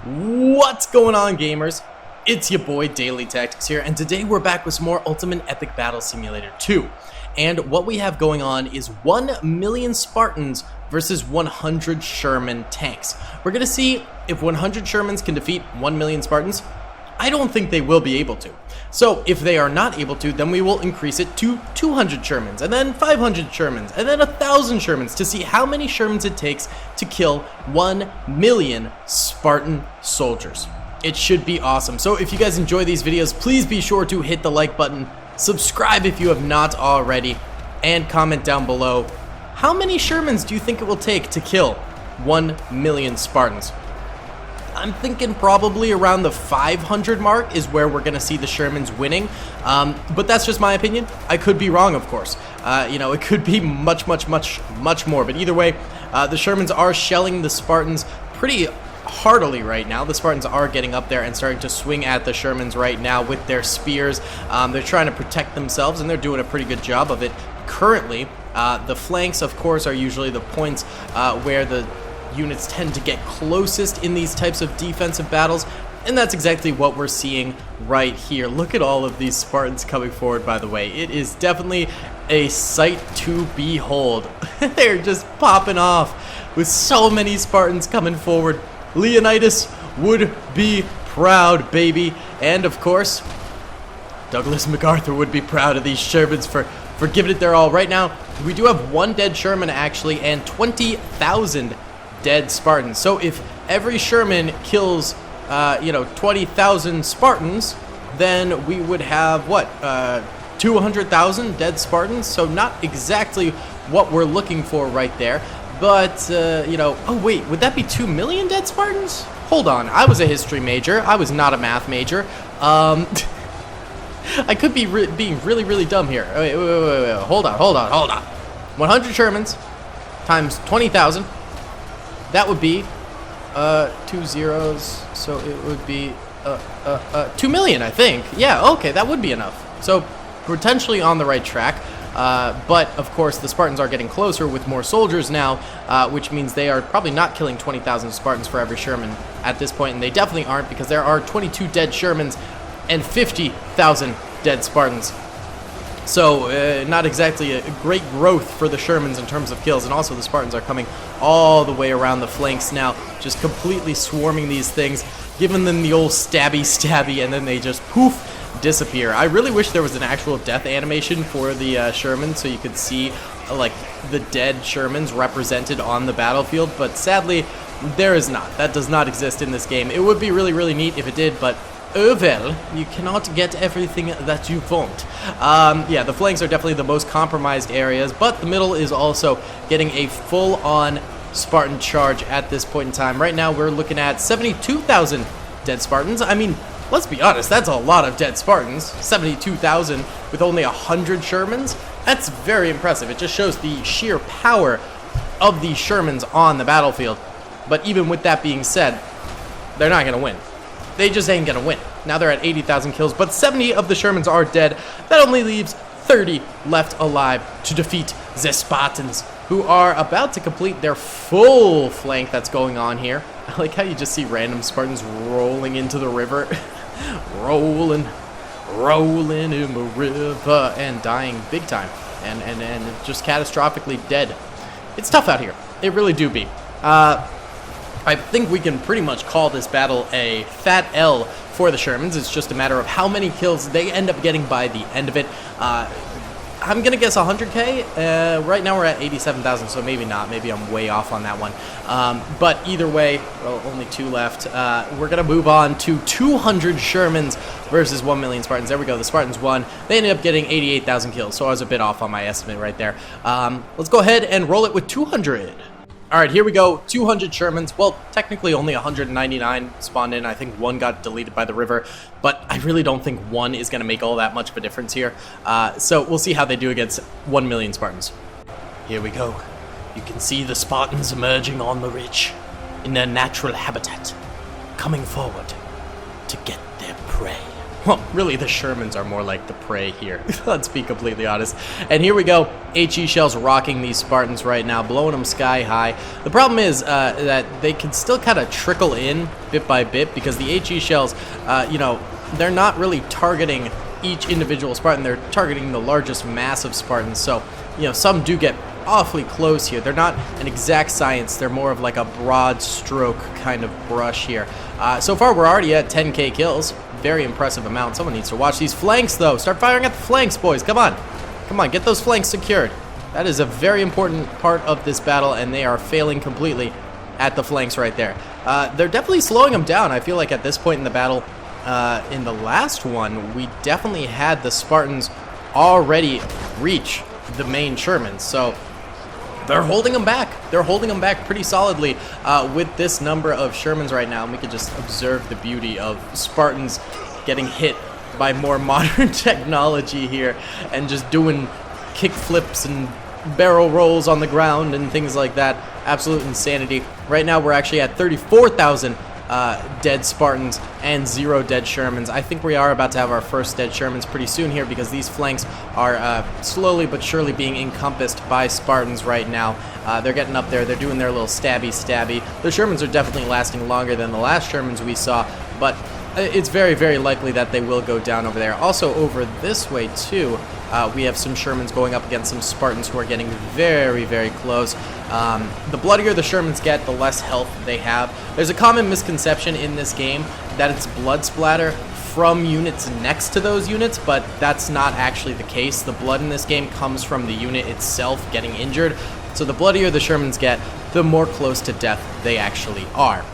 What's going on, gamers? It's your boy Daily Tactics here, and today we're back with some more Ultimate Epic Battle Simulator 2. And what we have going on is 1 million Spartans versus 100 Sherman tanks. We're going to see if 100 Shermans can defeat 1 million Spartans. I don't think they will be able to. So if they are not able to, then we will increase it to 200 Shermans, and then 500 Shermans, and then 1,000 Shermans to see how many Shermans it takes to kill 1 million Spartan soldiers. It should be awesome. So if you guys enjoy these videos, please be sure to hit the like button, subscribe if you have not already, and comment down below, how many Shermans do you think it will take to kill 1 million Spartans? I'm thinking probably around the 500 mark is where we're going to see the Shermans winning, but that's just my opinion. I could be wrong, of course. You know, it could be much more, but either way, the Shermans are shelling the Spartans pretty heartily right now. The Spartans are getting up there and starting to swing at the Shermans right now with their spears. They're trying to protect themselves, and they're doing a pretty good job of it currently. The flanks, of course, are usually the points where the units tend to get closest in these types of defensive battles, and that's exactly what we're seeing right here. Look at all of these Spartans coming forward, by the way. It is definitely a sight to behold. They're just popping off with so many Spartans coming forward. Leonidas would be proud, baby. And of course, Douglas MacArthur would be proud of these Shermans for giving it their all. Right now, we do have 1 dead Sherman actually, and 20,000 dead Spartans. So if every Sherman kills, 20,000 Spartans, then we would have, what, 200,000 dead Spartans? So not exactly what we're looking for right there. But, oh wait, would that be 2 million dead Spartans? Hold on, I was a history major. I was not a math major. I could be being really dumb here. Wait, hold on. 100 Shermans times 20,000. That would be 2 zeros, so it would be 2 million, I think. Yeah, okay, that would be enough. So potentially on the right track. But of course the Spartans are getting closer with more soldiers now, which means they are probably not killing 20,000 Spartans for every Sherman at this point, and they definitely aren't, because there are 22 dead Shermans and 50,000 dead Spartans. So not exactly a great growth for the Shermans in terms of kills, and also the Spartans are coming all the way around the flanks now, just completely swarming these things, giving them the old stabby, and then they just poof, disappear. I really wish there was an actual death animation for the Sherman, so you could see like the dead Shermans represented on the battlefield, but sadly there is not. That does not exist in this game. It would be really neat if it did, but oh well, you cannot get everything that you want. Yeah, the flanks are definitely the most compromised areas, but the middle is also getting a full-on Spartan charge at this point in time. Right now we're looking at 72,000 dead Spartans. I mean, let's be honest, that's a lot of dead Spartans. 72,000 with only 100 Shermans. That's very impressive. It just shows the sheer power of these Shermans on the battlefield. But even with that being said, they're not going to win. They just ain't going to win. Now they're at 80,000 kills, but 70 of the Shermans are dead. That only leaves 30 left alive to defeat the Spartans, who are about to complete their full flank that's going on here. I like how you just see random Spartans rolling into the river. rolling in the river and dying big time. And just catastrophically dead. It's tough out here. It really do be. I think we can pretty much call this battle a fat L for the Shermans. It's just a matter of how many kills they end up getting by the end of it. I'm going to guess 100k. Right now we're at 87,000, so maybe not. Maybe I'm way off on that one. But either way, well, only 2 left. We're going to move on to 200 Shermans versus 1 million Spartans. There we go. The Spartans won. They ended up getting 88,000 kills, so I was a bit off on my estimate right there. Let's go ahead and roll it with 200. Alright, here we go. 200 Shermans. Well, technically only 199 spawned in. I think 1 got deleted by the river, but I really don't think 1 is going to make all that much of a difference here. So we'll see how they do against 1 million Spartans. Here we go. You can see the Spartans emerging on the ridge in their natural habitat, coming forward to get their prey. Well, really, the Shermans are more like the prey here. Let's be completely honest. And here we go. HE shells rocking these Spartans right now, blowing them sky high. The problem is that they can still kind of trickle in bit by bit because the HE shells, you know, they're not really targeting each individual Spartan. They're targeting the largest mass of Spartans. So, you know, some do get awfully close here. They're not an exact science. They're more of like a broad stroke kind of brush here. So far, we're already at 10k kills. Very impressive amount. Someone needs to watch these flanks, though. Start firing at the flanks, boys. Come on. Come on, get those flanks secured. That is a very important part of this battle, and they are failing completely at the flanks right there. They're definitely slowing them down. I feel like at this point in the battle, in the last one, we definitely had the Spartans already reach the main Shermans. So they're holding them back. They're holding them back pretty solidly with this number of Shermans right now. And we could just observe the beauty of Spartans getting hit by more modern technology here and just doing kick flips and barrel rolls on the ground and things like that. Absolute insanity. Right now we're actually at 34,000 dead Spartans and 0 dead Shermans. I think we are about to have our first dead Shermans pretty soon here because these flanks are slowly but surely being encompassed by Spartans right now. They're getting up there. They're doing their little stabby. The Shermans are definitely lasting longer than the last Shermans we saw, but it's very, very likely that they will go down over there. Also, over this way, too, we have some Shermans going up against some Spartans who are getting very, very close. The bloodier the Shermans get, the less health they have. There's a common misconception in this game that it's blood splatter from units next to those units, but that's not actually the case. The blood in this game comes from the unit itself getting injured. So the bloodier the Shermans get, the more close to death they actually are.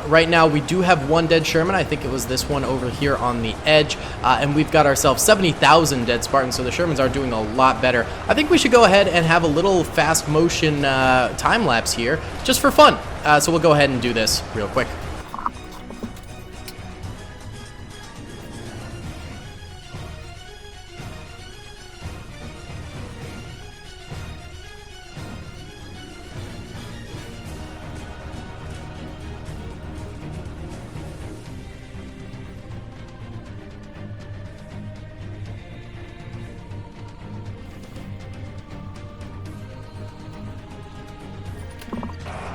Right now, we do have 1 dead Sherman. I think it was this one over here on the edge. And we've got ourselves 70,000 dead Spartans, so the Shermans are doing a lot better. I think we should go ahead and have a little fast motion time lapse here, just for fun. So we'll go ahead and do this real quick.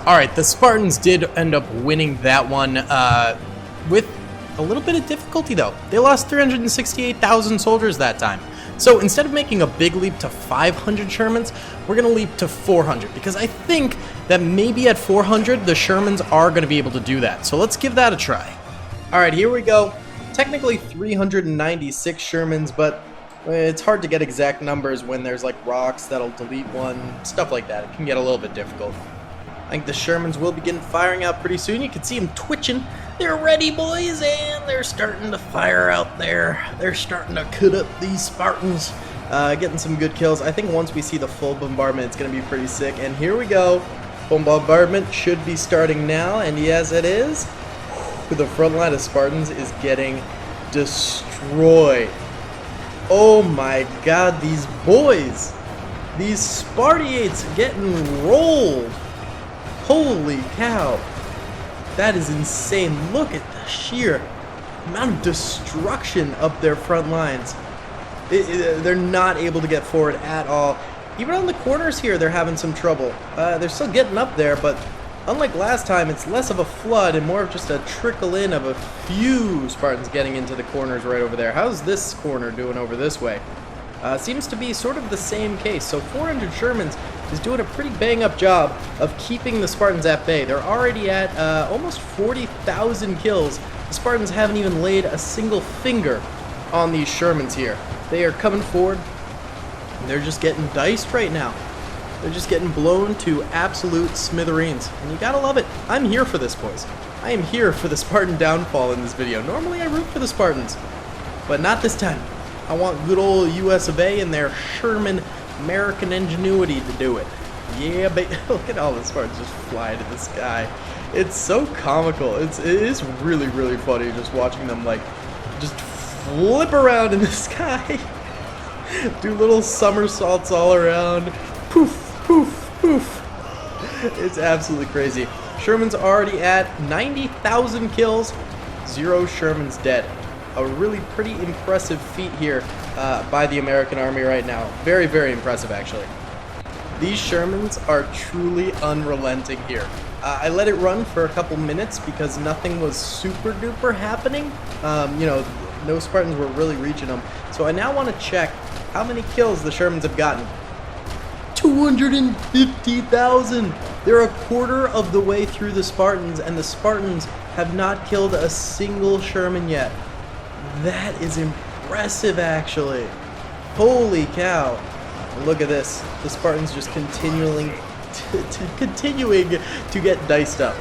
Alright, the Spartans did end up winning that one with a little bit of difficulty, though. They lost 368,000 soldiers that time. So instead of making a big leap to 500 Shermans, we're going to leap to 400, because I think that maybe at 400, the Shermans are going to be able to do that. So let's give that a try. Alright, here we go. Technically 396 Shermans, but it's hard to get exact numbers when there's like rocks that'll delete one, stuff like that. It can get a little bit difficult. I think the Shermans will begin firing out pretty soon. You can see them twitching. They're ready, boys, and they're starting to fire out there. They're starting to cut up these Spartans, getting some good kills. I think once we see the full bombardment, it's going to be pretty sick. And here we go. Bombardment should be starting now, and yes, it is. The front line of Spartans is getting destroyed. Oh my god, these boys. These Spartiates getting rolled. Holy cow. That is insane. Look at the sheer amount of destruction up their front lines. They're not able to get forward at all. Even on the corners here, they're having some trouble. They're still getting up there, but unlike last time, it's less of a flood and more of just a trickle in of a few Spartans getting into the corners right over there. How's this corner doing over this way? Seems to be sort of the same case. So 400 Shermans is doing a pretty bang-up job of keeping the Spartans at bay. They're already at almost 40,000 kills. The Spartans haven't even laid a single finger on these Shermans here. They are coming forward, and they're just getting diced right now. They're just getting blown to absolute smithereens. And you gotta love it. I'm here for this, boys. I am here for the Spartan downfall in this video. Normally I root for the Spartans, but not this time. I want good old US of A and their Sherman American ingenuity to do it. Yeah, but look at all the Spartans just fly to the sky. It's so comical. It is really, really funny just watching them like just flip around in the sky. Do little somersaults all around. Poof, poof, poof. It's absolutely crazy. Sherman's already at 90,000 kills. 0 Sherman's dead. a really pretty impressive feat here by the American Army right now. Very, very impressive, actually. These Shermans are truly unrelenting here. I let it run for a couple minutes because nothing was super duper happening. You know, no Spartans were really reaching them. So I now want to check how many kills the Shermans have gotten. 250,000! They're a quarter of the way through the Spartans, and the Spartans have not killed a single Sherman yet. That is impressive, actually. Holy cow. Look at this. The Spartans just continuing to get diced up.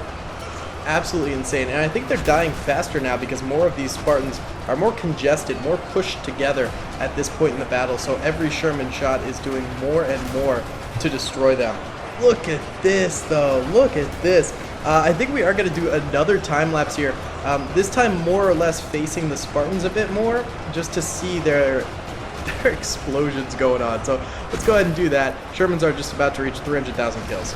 Absolutely insane. And I think they're dying faster now because more of these Spartans are more congested, more pushed together at this point in the battle. So every Sherman shot is doing more and more to destroy them. Look at this, though. Look at this. I think we are going to do another time lapse here. This time more or less facing the Spartans a bit more, just to see their explosions going on. So let's go ahead and do that. Shermans are just about to reach 300,000 kills.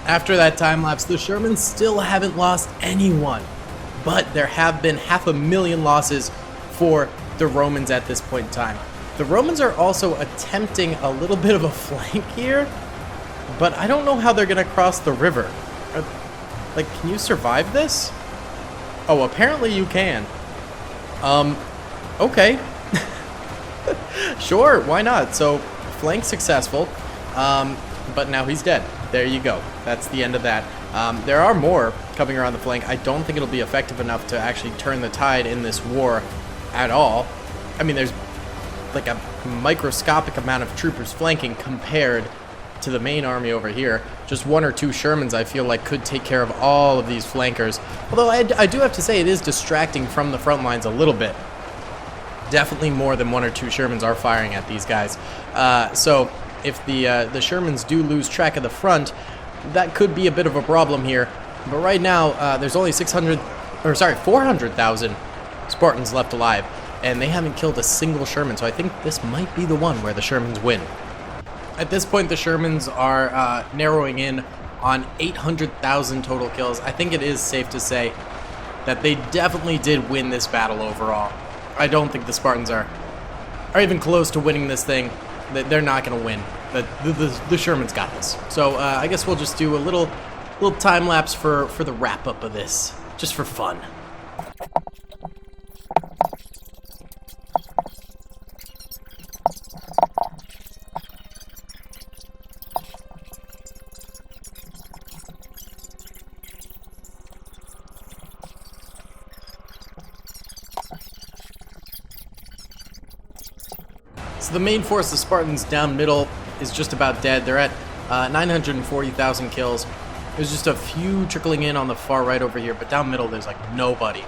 After that time lapse, the Shermans still haven't lost anyone, but there have been 500,000 losses for the Romans at this point in time. The Romans are also attempting a little bit of a flank here, but I don't know how they're going to cross the river. Like, can you survive this? Oh, apparently you can. Okay. Sure, why not? So, flank successful, but now he's dead. There you go. That's the end of that. There are more coming around the flank. I don't think it'll be effective enough to actually turn the tide in this war at all. I mean, there's like a microscopic amount of troopers flanking compared to the main army over here. Just one or two Shermans, I feel like, could take care of all of these flankers. Although I do have to say it is distracting from the front lines a little bit. Definitely more than one or two Shermans are firing at these guys. So if the Shermans do lose track of the front, that could be a bit of a problem here. But right now, there's only 400,000 Spartans left alive, and they haven't killed a single Sherman. So I think this might be the one where the Shermans win. At this point, the Shermans are narrowing in on 800,000 total kills. I think it is safe to say that they definitely did win this battle overall. I don't think the Spartans are even close to winning this thing. They're not going to win. The Shermans got this. So I guess we'll just do a little time lapse for the wrap up of this, just for fun. So the main force of Spartans down middle is just about dead. They're at 940,000 kills. There's just a few trickling in on the far right over here, but down middle there's like nobody.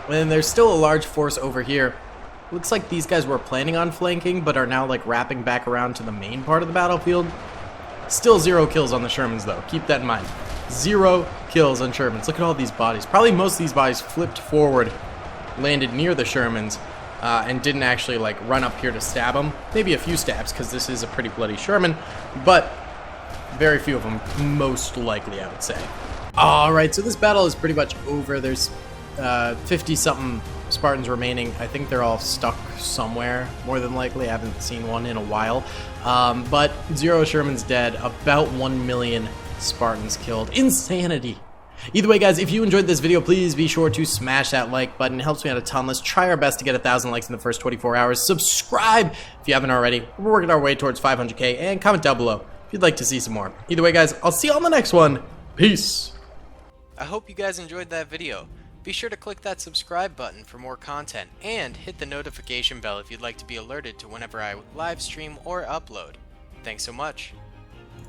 And there's still a large force over here. Looks like these guys were planning on flanking, but are now like wrapping back around to the main part of the battlefield. Still 0 kills on the Shermans though. Keep that in mind. 0 kills on Shermans. Look at all these bodies. Probably most of these bodies flipped forward, landed near the Shermans, and didn't actually like run up here to stab them. Maybe a few stabs because this is a pretty bloody Sherman, but very few of them, most likely, I would say. Alright, so this battle is pretty much over. There's 50-something Spartans remaining. I think they're all stuck somewhere, more than likely. I haven't seen one in a while. But 0 Shermans dead, about 1 million Spartans killed. Insanity! Either way, guys, if you enjoyed this video, please be sure to smash that like button. It helps me out a ton. Let's try our best to get 1,000 likes in the first 24 hours. Subscribe if you haven't already. We're working our way towards 500K, and comment down below if you'd like to see some more. Either way, guys, I'll see you on the next one. Peace! I hope you guys enjoyed that video. Be sure to click that subscribe button for more content, and hit the notification bell if you'd like to be alerted to whenever I live stream or upload. Thanks so much.